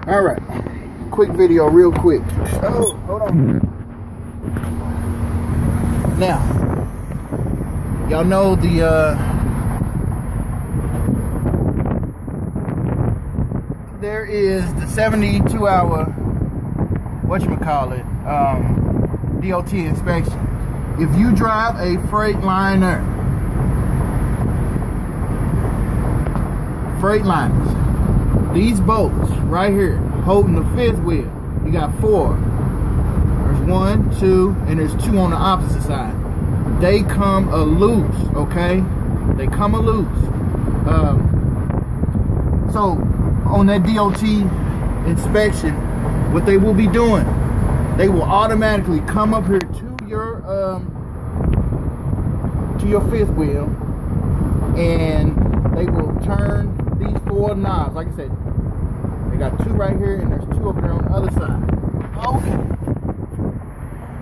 All right, quick video, real quick. Oh, hold on. Now, y'all know there is the 72-hour DOT inspection. If you drive a Freightliners, these bolts right here holding the fifth wheel, you got 4. There's 1, 2, and there's 2 on the opposite side. They come loose, okay? They come loose. So on that DOT inspection, what they will be doing, they will automatically come up here to your fifth wheel, and they will turn these 4 knobs. Like I said, they got 2 right here, and there's 2 over there on the other side. Okay.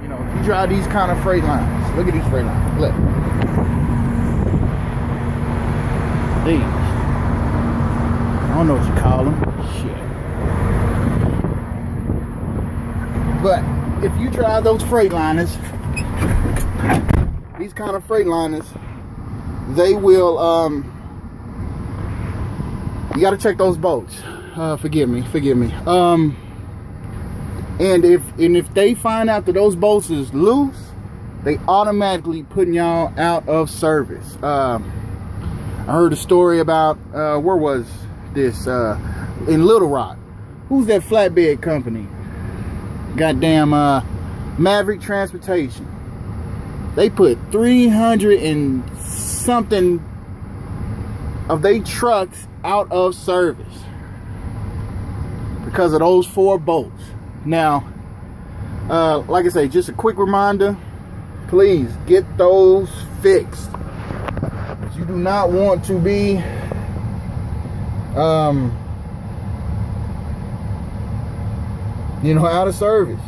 You know, if you drive these kind of Freightliners, look at these Freightliners. Look. These. I don't know what you call them. Shit. But if you drive those Freightliners, these kind of Freightliners, they will, you got to check those bolts. Forgive me. And if they find out that those bolts is loose, they automatically putting y'all out of service. I heard a story about where was this? In Little Rock. Who's that flatbed company? Goddamn Maverick Transportation. They put 300 and something of their trucks out of service because of those 4 bolts. Now, like I say, just a quick reminder, please get those fixed. You do not want to be out of service.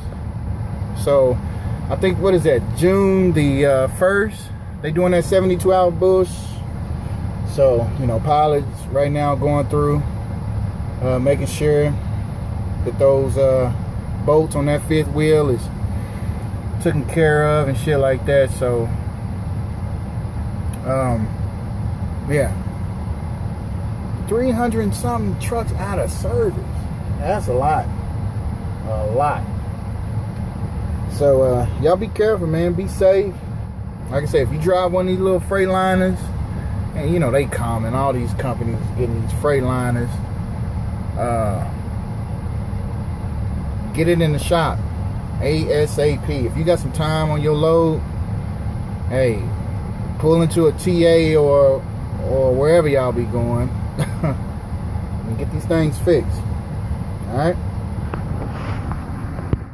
So I think, what is that, June the 1st, they doing that 72-hour bush. So, pilots right now going through making sure that those bolts on that fifth wheel is taken care of and shit like that. So yeah, 300 and something trucks out of service. That's a lot. So y'all be careful, man. Be safe. Like I said, if you drive one of these little Freightliners, and they come, and all these companies getting these Freightliners, get it in the shop ASAP. If you got some time on your load, hey, pull into a TA or wherever y'all be going and get these things fixed. All right.